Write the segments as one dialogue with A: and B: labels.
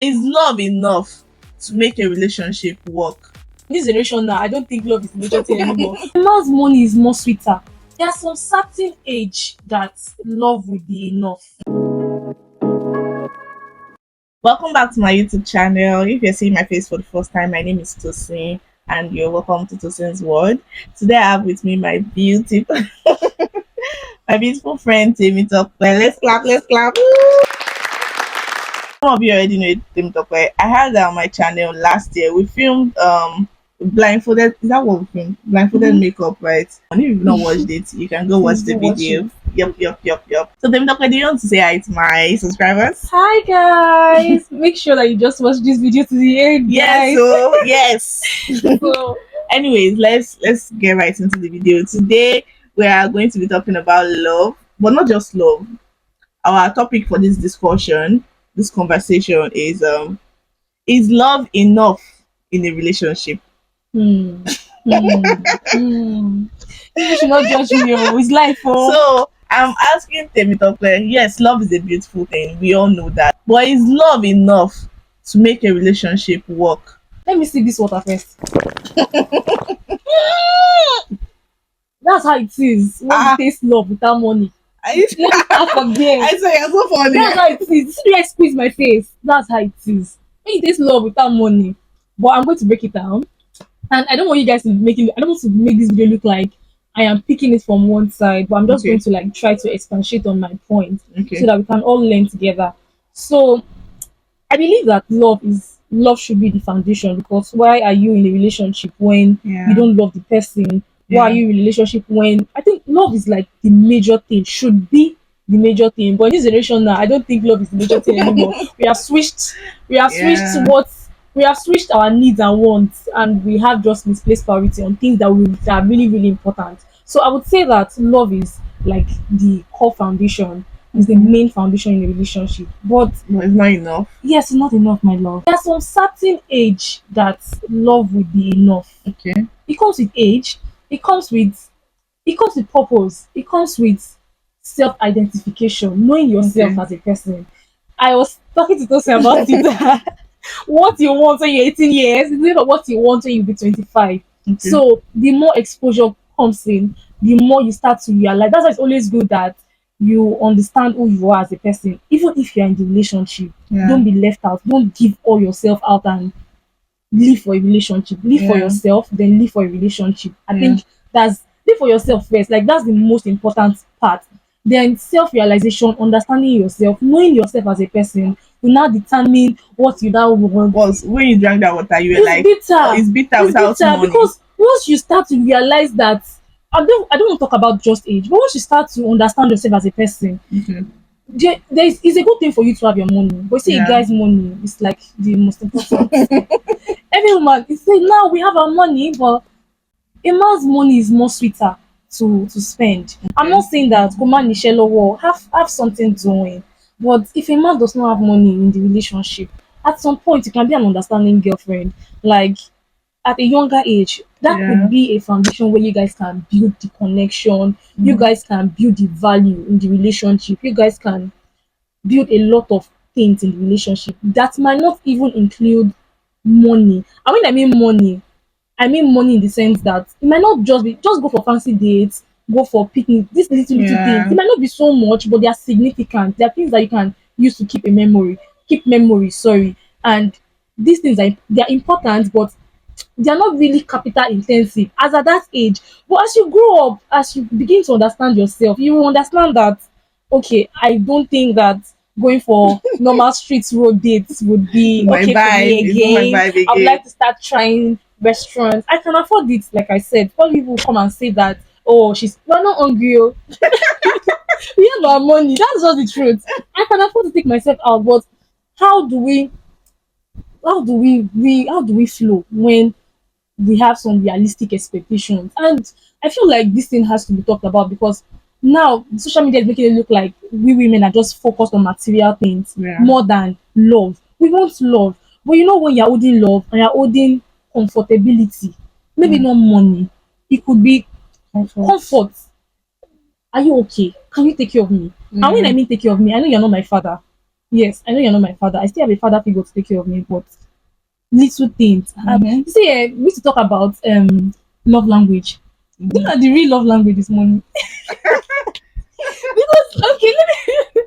A: Is love enough to make a relationship work?
B: This generation now, I don't think love is the major thing anymore. A man's money is more sweeter. There's some certain age that love will be enough.
A: Welcome back to my YouTube channel. If you're seeing my face for the first time, my name is Tosin and you're welcome to Tosin's World. Today I have with me my beautiful my beautiful friend Timmy Tokwe. Let's clap, let's clap. Some of you already know Timmy Tokwe. I had her on my channel last year. We filmed blindfolded. Is that what we filmed? Blindfolded makeup, right? And if you've not watched it, you can go watch
B: Please
A: the
B: go watch
A: video.
B: it.
A: Yup. So Timmy Tokwe, do you want to say hi to my subscribers?
B: Hi guys! Make sure that you just watch this video to the end,
A: Yes,
B: guys.
A: so yes.
B: So,
A: Anyways, let's get right into the video. Today we are going to be talking about love, but not just love. Our topic for this discussion, this conversation is love enough in a relationship?
B: hmm. You should not judge me. Oh, it's life. Oh.
A: So I'm asking Temitope, yes, love is a beautiful thing. We all know that. But is love enough to make a relationship work?
B: Let me see this water first. That's how it is when you taste love without money.
A: I
B: Let's start from there.
A: say you're so funny.
B: That's how it is. See the way I squeeze my face. That's how it is. When you taste love without money. But I'm going to break it down. And I don't want you guys to I don't want to make this video look like I am picking it from one side, but I'm just
A: Okay.
B: going to like try to expatiate on my point
A: Okay.
B: so that we can all learn together. So I believe that love should be the foundation, because why are you in a relationship when
A: Yeah.
B: you don't love the person?
A: Yeah.
B: Why are you in a relationship when I think love is like the major thing, should be the major thing. But in this generation now, I don't think love is the major thing anymore. We have switched
A: Yeah.
B: we have switched our needs and wants, and we have just misplaced priority on things that are really, really important. So I would say that love is like the core foundation, is the main foundation in a relationship. But
A: No, it's not enough.
B: yes, it's not enough, my love. There's some certain age that love will be enough.
A: Okay.
B: It comes with age, it comes with purpose, it comes with self-identification, knowing yourself
A: Okay.
B: as a person. I was talking to Tosi about it. What you want when you're 18 years is not what you want when you be 25.
A: Okay.
B: So the more exposure comes in, the more you start to realize. That's why it's always good that you understand who you are as a person, even if you're in the relationship.
A: Yeah.
B: Don't be left out. Don't give all yourself out and live for a relationship. Live for
A: Yeah.
B: yourself, then live for a relationship. I
A: Yeah.
B: think that's live for yourself first. Like that's the most important part. Then self-realization, understanding yourself, knowing yourself as a person will now determine what you now want.
A: Was when you drank that water, you were
B: It's
A: like,
B: bitter.
A: oh, it's bitter without money.
B: Because once you start to realize that I don't want to talk about just age, but once you start to understand yourself as a person,
A: Okay.
B: it's a good thing for you to have your money. But see,
A: Yeah.
B: a guy's money is like the most important. Every woman, it's say now we have our money, but a man's money is more sweeter to spend. I'm not saying that Koma Nishelowo have something doing, but if a man does not have money in the relationship, at some point you can be an understanding girlfriend. Like at a younger age, that
A: Yeah.
B: could be a foundation where you guys can build the connection, you guys can build the value in the relationship, you guys can build a lot of things in the relationship that might not even include money. And when I mean money, I mean money in the sense that it might not just be just go for fancy dates, go for picnic, these little
A: Yeah.
B: things. It might not be so much, but they are significant. They are things that you can use to keep memory, sorry. And these things they are important, but they are not really capital intensive as at that age. But as you grow up, as you begin to understand yourself, you will understand that okay, I don't think that going for normal street road dates would be
A: My
B: okay for
A: vibe.
B: me
A: It's not my
B: again.
A: vibe
B: I would
A: again.
B: like to start trying restaurants. I can afford it, like I said. When people come and say that, oh, we're not hungry, oh. We have our money. That's just the truth. I can afford to take myself out, but how do we how do we flow when we have some realistic expectations? And I feel like this thing has to be talked about, because now social media is making it look like we women are just focused on material things
A: Yeah.
B: more than love. We want love, but you know, when you're holding love and you're holding comfortability, maybe not money, it could be comfort. Are you okay? Can you take care of me? And when I mean take care of me, I know you're not my father. Yes, I know you're not my father. I still have a father figure to take care of me, but little things.
A: Mm-hmm.
B: You see, we need to talk about love language. You
A: Mm-hmm.
B: know, the real love language is money. Because okay, let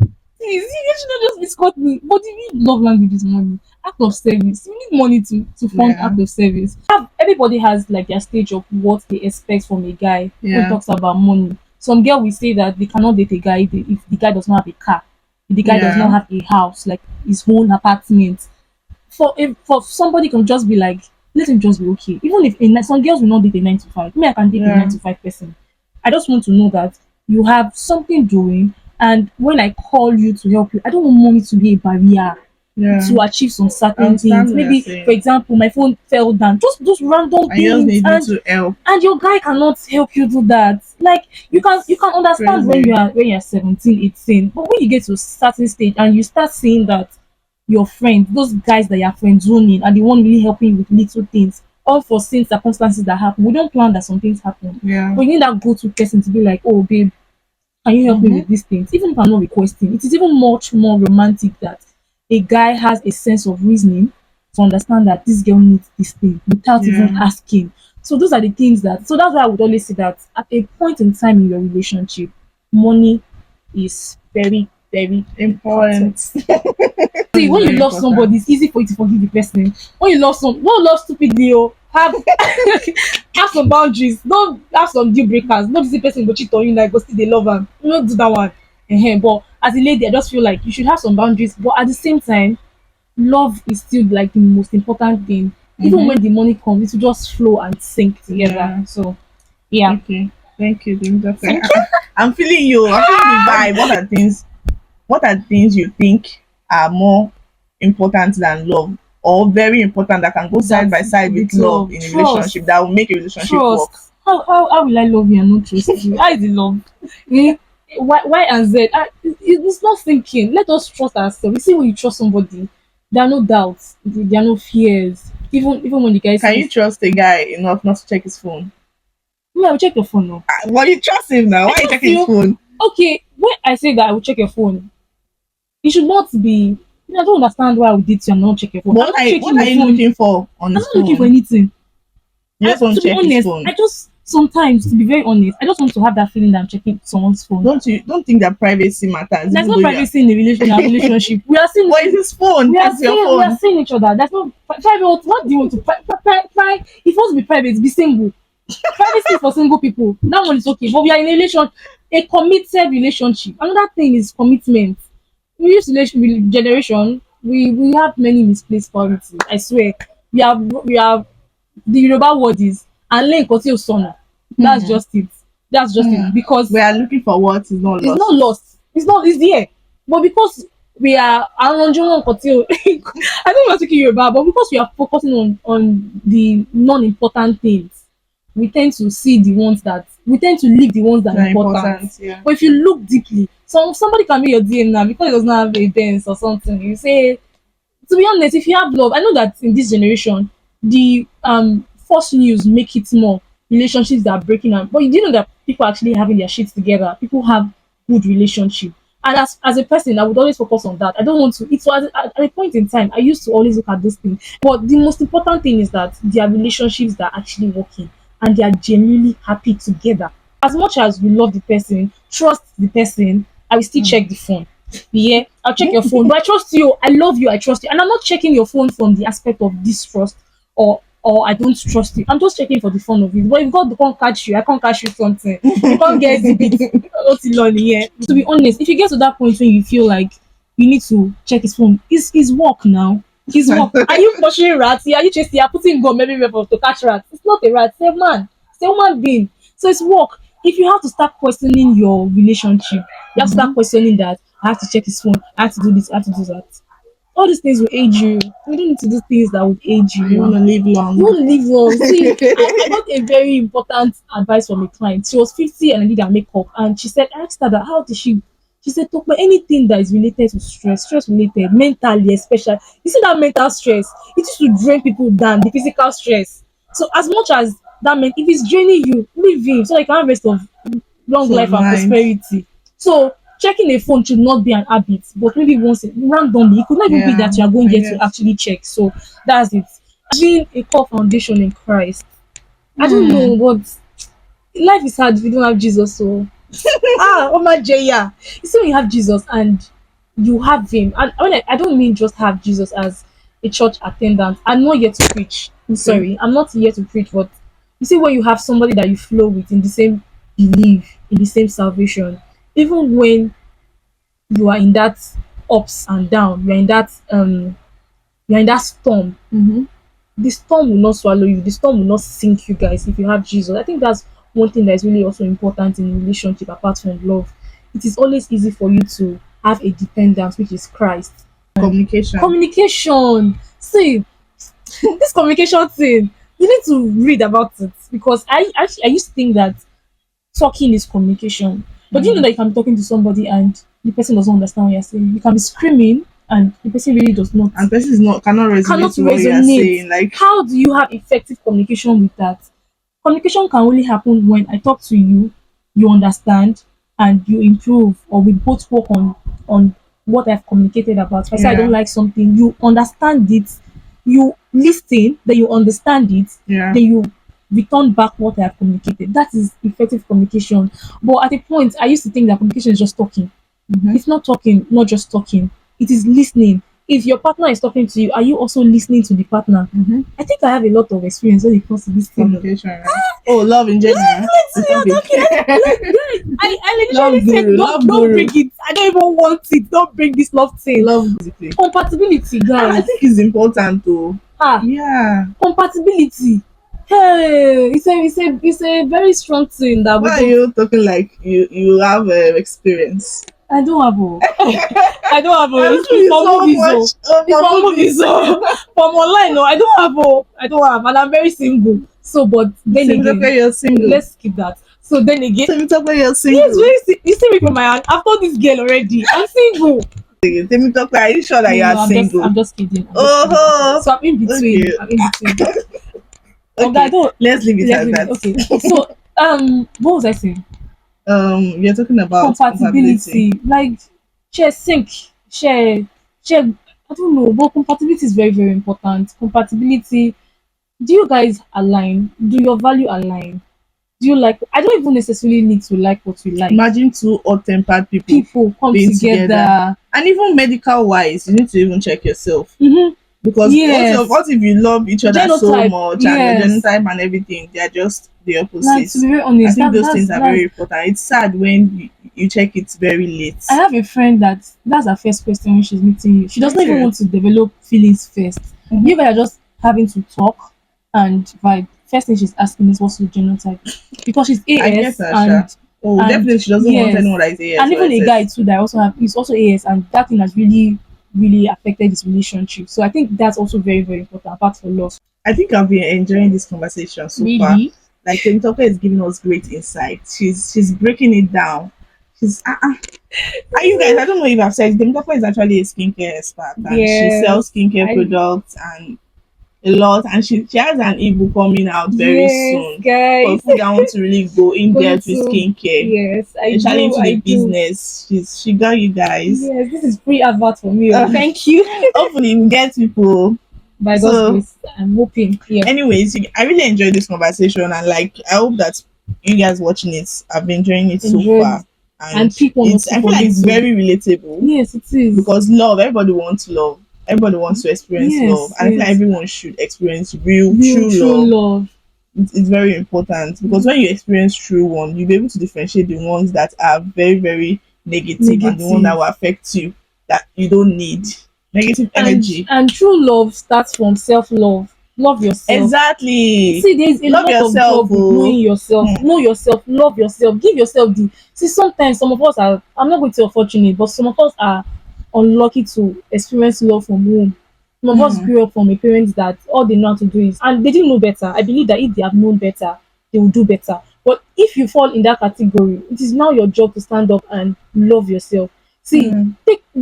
B: me please, you should not just misquote me. But the real love language is money. Act of service. You need money to fund
A: Yeah.
B: act of service. Everybody has like their stage of what they expect from a guy when he
A: Yeah.
B: talks about money. Some girl will say that they cannot date a guy if the guy does not have a car, if the guy does not
A: Yeah.
B: have a house, like his own apartment. For somebody can just be like, let him just be okay. Even if some girls will not date a 9 to 5. Me, I can date a nine
A: Yeah.
B: to five person. I just want to know that you have something doing, and when I call you to help you, I don't want money to be a barrier
A: Yeah.
B: to achieve some
A: I
B: certain
A: understand
B: things.
A: what you're
B: Maybe, for
A: saying.
B: example, my phone fell down. Just those random
A: I just
B: things,
A: need you to help.
B: and your guy cannot help you do that. Like you can
A: It's
B: understand
A: crazy.
B: when you're 17, 18, but when you get to a certain stage and you start seeing that your friends, those guys that you're friend zoning, are the one really helping you with little things, all for seeing circumstances that happen. We don't plan that some things happen,
A: Yeah.
B: but you need that go-to person to be like, oh babe, can you help me
A: Mm-hmm.
B: with these things? Even if I'm not requesting, it is even much more romantic that a guy has a sense of reasoning to understand that this girl needs this thing without even
A: Yeah.
B: asking. So those are the things so that's why I would always say that at a point in time in your relationship, money is very, very important.
A: Important.
B: See,
A: It's
B: when you
A: very
B: love somebody,
A: important.
B: it's easy for you to forgive the person. When you love don't love stupidly, have have some boundaries. Don't have some deal breakers. Not the person go cheat on you like go still they love am. You don't do that one. But as a lady, I just feel like you should have some boundaries. But at the same time, love is still like the most important thing. Even
A: Mm-hmm.
B: when the money comes, it will just flow and sync together.
A: Yeah.
B: So yeah.
A: Okay. Thank you, Dimitoke.
B: Thank you.
A: I'm feeling you. I'm feeling the vibe. What are things you think are more important than love, or very important that can go side
B: That
A: by side with
B: with
A: love
B: love,
A: in a
B: trust,
A: relationship that will make a relationship work?
B: trust. How will I love you and not trust you? How is it love? Eh, why and Z? It's not thinking. Let us trust ourselves. You see, when you trust somebody, there are no doubts. There are no fears. Even when the guy
A: Can you
B: says,
A: trust a guy enough not to check his phone?
B: "Me, I will check your phone now."
A: Well, you trust him now.
B: I
A: Why are you
B: trust
A: checking his
B: you.
A: phone?
B: Okay, when I say that I will check your phone, it should not be. I don't understand why I would date you and not check your phone.
A: But
B: I'm not
A: what
B: checking
A: are
B: your
A: you
B: phone.
A: looking for on
B: I'm
A: his
B: not looking for
A: phone?
B: anything.
A: You just want
B: To
A: to
B: be
A: check his
B: honest, I
A: phone.
B: just sometimes, to be very honest, I just want to have that feeling that I'm checking someone's phone.
A: Don't think that privacy matters,
B: There's
A: even
B: no
A: though you are.
B: privacy in a relationship.
A: What is his phone? It's your
B: We are
A: phone.
B: seeing each other. There's no private. What do you want to if you want to be private, be single. Privacy is for single people. That one is okay. But we are in a a committed relationship. Another thing is commitment. In this generation, we have many misplaced priorities. I swear. We have the Yoruba word is "Anle nkan tí ò sọnù." That's
A: Hmm.
B: just it. That's just it.
A: Hmm. We
B: Because
A: are looking for what is not
B: it's not
A: lost.
B: lost. It's there. But because we are aranjú nǹkan tí ò I don't want to kill Yoruba, but because we are focusing on the non-important things, we tend to leave the ones that are
A: Very
B: important.
A: important. Yeah.
B: But if you look deeply, somebody can be your DM now because it does not have a dance or something. You say, to be honest, if you have love, I know that in this generation, the false news make it more relationships that are breaking up. But you do know that people are actually having their shit together. People have good relationship. And as a person, I would always focus on that. I don't want to. It was at a point in time I used to always look at this thing. But the most important thing is that there are relationships that are actually working and they are genuinely happy together. As much as you love the person, trust the person, I will still check the phone. Yeah, I'll check your phone. But I trust you. I love you. I trust you. And I'm not checking your phone from the aspect of distrust or I don't trust you. I'm just checking for the fun of it. But if God can't catch you, I can't catch you something. You can't get the bit. What's it on here? To be honest, if you get to that point when you feel like you need to check his phone, it's work now. His work. Are you pursuing rats? Are you chasing? You're putting gum everywhere to catch rats. It's not a rat. It's a man. It's a human being. So it's work. If you have to start questioning your relationship, you have to start
A: Mhm.
B: questioning that I have to check his phone, I have to do this, I have to do that. All these things will age you. You don't need to do things that would age
A: You want
B: you.
A: to live
B: You
A: long.
B: won't live long. See, I got a very important advice from a client. She was 50 and I did her makeup. And she said, I asked her that how did she said, talk about anything that is related to stress related, mentally, especially. You see that mental stress, it used to drain people down, the physical stress. So as much as that if it's draining you, leave him so you can have rest of long
A: So
B: life and
A: nice.
B: prosperity. So checking a phone should not be an habit, but maybe once randomly, it could not even be
A: Yeah,
B: that you are going
A: I
B: there to
A: guess.
B: actually check. So that's it. Being a core foundation in Christ. I don't
A: Hmm.
B: know, but life is hard if you don't have Jesus. So Oma Jaya. You see, when you have Jesus and you have Him, and I don't mean just have Jesus as a church attendant. I'm not here to preach.
A: Okay.
B: Sorry, I'm not here to preach. But you see, when you have somebody that you flow with in the same belief, in the same salvation, even when you are in that ups and down, you're in that storm.
A: Mm-hmm.
B: The storm will not swallow you. The storm will not sink you guys if you have Jesus. I think that's one thing that is really also important in relationship apart from love. It is always easy for you to have a dependence, which is Christ.
A: Communication.
B: Communication. See, this communication thing, you need to read about it because I used to think that talking is communication. But you know
A: Mm.
B: that you can be talking to somebody and the person doesn't understand what you're saying. You can be screaming and the person really does not
A: And person is not cannot
B: cannot
A: resonate to what you are
B: resonate.
A: saying. Like,
B: How do you have effective communication with that? Communication can only happen when I talk to you, you understand, and you improve, or we both work on what I've communicated about. If I say I don't
A: yeah,
B: like something, you understand it, you listen, then you understand it,
A: yeah.
B: then you return back what I have communicated. That is effective communication. But at a point, I used to think that communication is just talking.
A: Mm-hmm.
B: It's not talking, not just talking. It is listening. If your partner is talking to you, are you also listening to the partner?
A: Mm-hmm.
B: I think I have a lot of experience when it comes to this thing.
A: Communication, right? Oh, love in general. The
B: You're talking.
A: topic.
B: I
A: Love
B: literally said,
A: guru,
B: don't,
A: love
B: don't
A: guru,
B: bring it. I don't even want it. Don't bring this love thing.
A: love basically.
B: Compatibility,
A: I
B: guys.
A: think it's important too.
B: Ah,
A: Yeah.
B: compatibility. Hey, it's a very strong thing that we
A: Why are
B: don't.
A: you talking like you have experience?
B: I don't have a. I don't have a.
A: I'm
B: It's
A: doing
B: for
A: so
B: movies, oh.
A: much
B: It's
A: for
B: for movies,
A: movies.
B: oh. From online, no. I don't have. Oh, I don't have, and I'm very single. So, but then
A: Seems
B: again,
A: okay, you're single.
B: let's skip that. So then again,
A: Seems okay, you're
B: yes,
A: single.
B: you see me from my hand. I've told this girl already. I'm single.
A: Tell okay, are you sure that
B: No,
A: you
B: no,
A: are
B: I'm
A: single?
B: just kidding. I'm just kidding.
A: Oh,
B: So I'm in between.
A: okay,
B: I'm in between. Okay, I
A: okay.
B: don't.
A: Let's leave it
B: Let's
A: at
B: leave it.
A: that.
B: Okay. So what was I saying?
A: You're talking about compatibility.
B: Compatibility, like share sync, share. I don't know, but compatibility is very very important. Compatibility. Do you guys align? Do your value align? Do you like? I don't even necessarily need to like what you like.
A: Imagine two hot-tempered people
B: People come
A: being together,
B: together.
A: and even medical wise, you need to even check yourself
B: Mm-hmm.
A: because
B: Yes.
A: what if you love each other so
B: Genotype.
A: much and your
B: Yes.
A: genotype and everything, they are just the
B: Like to
A: opposites.
B: be very
A: I
B: honest,
A: think those things are
B: that's
A: very important. It's sad when you check it very late.
B: I have a friend that's her first question when she's meeting you. She
A: Are you
B: doesn't even want
A: serious?
B: to develop feelings first.
A: Mhm.
B: You guys are just having to talk and vibe. First thing she's asking is what's your genotype? Because she's
A: I get
B: AS
A: her, Sha.
B: and
A: Oh,
B: and
A: definitely she doesn't want
B: yes.
A: anyone that is AS
B: And
A: or
B: even a guy
A: SS.
B: too that also have is also AS and that thing has really, really affected his relationship. So I think that's also very, very important apart from love.
A: I think I've been enjoying this conversation so far.
B: Really?
A: Like Temitope is giving us great insight. She's breaking it down. She's Are you guys? I don't know if I've said Temitope is actually a skincare expert and she sells
B: Yes.
A: skincare
B: I
A: products and a lot. And she has an ebook coming out very
B: yes
A: soon for
B: guys.
A: people that want to really go in
B: Going
A: depth with
B: to
A: skincare,
B: yes,
A: especially into
B: I
A: the
B: do.
A: business. She got you guys.
B: Yes, this is free advert for me. Oh.
A: Uh,
B: Thank you.
A: hopefully we get people.
B: By God's
A: So
B: grace, I'm hoping. Yeah.
A: anyways, I really enjoyed this conversation and like I hope that you guys watching it have been enjoying it so
B: Enjoyed
A: far.
B: it.
A: And
B: And pick one or
A: it's
B: two
A: I feel
B: for
A: like
B: you
A: it's
B: too.
A: very relatable
B: Yes, it is.
A: because love, everybody wants love. Everybody wants to experience love.
B: Yes,
A: And I feel like
B: yes.
A: everyone should experience real,
B: Real
A: true
B: true
A: love.
B: love.
A: It's very important because when you experience true one, you'll be able to differentiate the ones that are very, very negative and the one that
B: Negative.
A: will affect you that you don't need. Negative energy.
B: And true love starts from self love. Love yourself.
A: Exactly.
B: See, there's a
A: Love
B: lot of
A: yourself.
B: job with
A: Oh.
B: knowing yourself.
A: Hmm.
B: Know yourself, love yourself, give yourself the see sometimes some of us are I'm not going to say unfortunate, but some of us are unlucky to experience love from home. Some of us
A: Hmm.
B: grew up from a parents that all they know how to do is and they didn't know better. I believe that if they have known better, they will do better. But if you fall in that category, it is now your job to stand up and love yourself. See,
A: Hmm.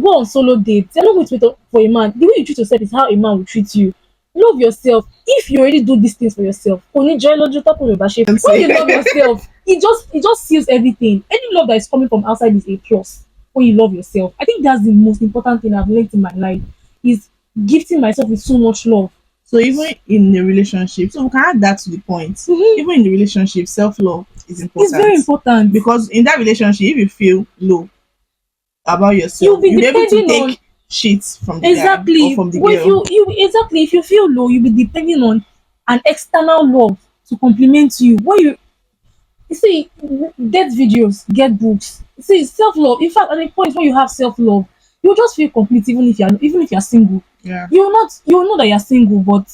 B: go on solo dates. You're not going to wait for a man. The way you treat yourself is how a man will treat you. Love yourself. If you already do these things for yourself, when you love yourself, it just seals everything. Any love that is coming from outside is a plus. when you love yourself. I think that's the most important thing I've learned in my life is gifting myself with so much love.
A: So even in a relationship, so we can add that to the point.
B: Mhm.
A: Even in the relationship, self love is
B: It's very
A: important
B: important.
A: because in that relationship, if you feel low about
B: You'll
A: yourself,
B: be
A: you'll be able to
B: depending on
A: take shit from the guy or
B: exactly
A: from the
B: well, if
A: girl.
B: you exactly if you feel low, you'll be depending on an external love to complement you. When you see, get videos, get books. See, self love. In fact, at the point when you have self love, you'll just feel complete even if you're single.
A: Yeah,
B: You will know that you're single, but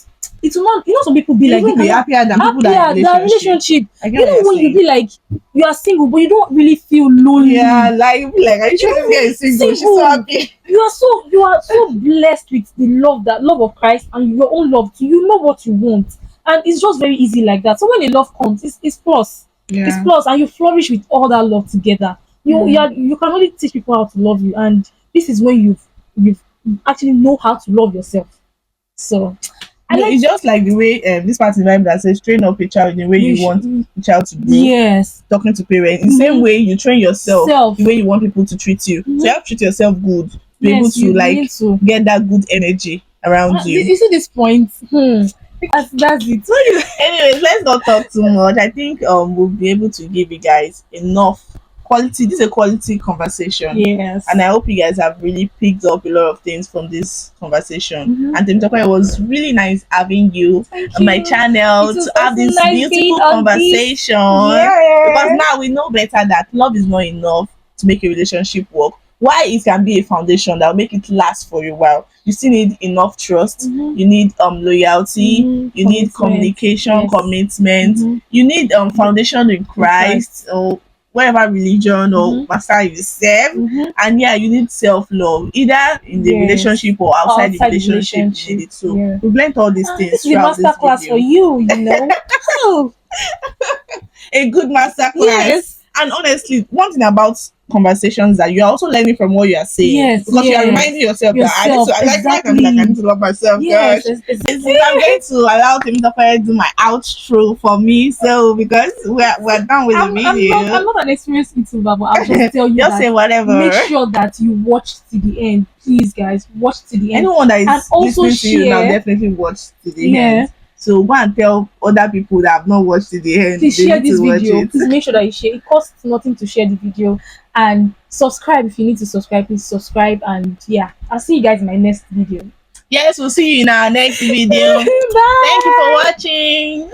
B: it will not. You know, some people be
A: you
B: like they
A: even be
B: cannot
A: happier than people that are in
B: happier than
A: relationship.
B: relationship.
A: I get
B: You
A: what you're
B: know when you
A: saying.
B: be like you are single, but you don't really feel lonely.
A: Yeah, like are you
B: You
A: sure this
B: don't
A: girl
B: really
A: is single? She's so
B: single.
A: happy.
B: You are so blessed with the love that love of Christ and your own love too. You know what you want, and it's just very easy like that. So when the love comes, it's plus. It's
A: Yeah.
B: plus, and you flourish with all that love together. You can only teach people how to love you, and this is when you've actually know how to love yourself. So I
A: No,
B: like
A: it's just like the way this part in the Bible that says train up a child in the way
B: you
A: you want
B: should,
A: the child to grow.
B: yes,
A: Talking to parents. In the same
B: Mhm.
A: way you train yourself
B: self,
A: the way you want people to treat you. So you
B: Mhm.
A: have to treat yourself good to be able
B: Yes,
A: to
B: you need
A: like
B: to.
A: get that good energy around you.
B: You see this point? That's it.
A: So anyways, let's not talk too much. I think we'll be able to give you guys enough quality. This is a quality conversation.
B: Yes.
A: And I hope you guys have really picked up a lot of things from this conversation.
B: Mhm.
A: And Temitope, it was really nice having you
B: Thank
A: on my
B: you. It
A: channel
B: was
A: to have
B: also
A: this
B: nice being
A: beautiful
B: on this.
A: conversation. Because
B: Yeah.
A: now we know better that love is not enough to make a relationship work. Why it can be a foundation that will make it last for a while. You still need enough trust,
B: Mhm.
A: you need loyalty, you need
B: Commitment.
A: communication,
B: Yes.
A: commitment,
B: Mhm.
A: you need foundation in
B: In Christ.
A: Christ or whatever religion or
B: Mhm.
A: master you serve.
B: Mhm.
A: And yeah, you need self-love either in the
B: Yes.
A: relationship or outside the
B: Outside the
A: relationship. You need
B: relationship.
A: it. So
B: Yeah.
A: we've learned all these
B: This
A: things
B: is a
A: throughout
B: master
A: this
B: class for
A: video.
B: you. You know. Oh.
A: A good master class.
B: Yes.
A: And honestly, one thing about conversations that you're also learning from what you are saying
B: Yes.
A: because you are reminding
B: Yes.
A: yourself that I need to
B: Yourself.
A: like right now, like I
B: Exactly.
A: need to love myself.
B: Yes.
A: Gosh,
B: Exactly.
A: since I'm going to allow Temitope do my outro for me, so because we're done with the
B: I'm
A: video,
B: not an experienced YouTuber, but I'll just tell you
A: just
B: that
A: say
B: make
A: whatever.
B: sure that you watch to the end. Please guys, watch to the end.
A: Anyone that
B: And
A: is
B: also
A: listening to you now
B: share.
A: definitely watch to the
B: Yeah.
A: end. So go and tell other people that have not watched to the end
B: Please
A: they
B: share
A: need
B: this
A: to watch
B: video.
A: it.
B: Please make sure that you share. It costs nothing to share the video. And subscribe if you need to subscribe. Please subscribe. And yeah, I'll see you guys in my next video.
A: Yes, we'll see you in our next video. Thank you for
B: Bye.
A: watching.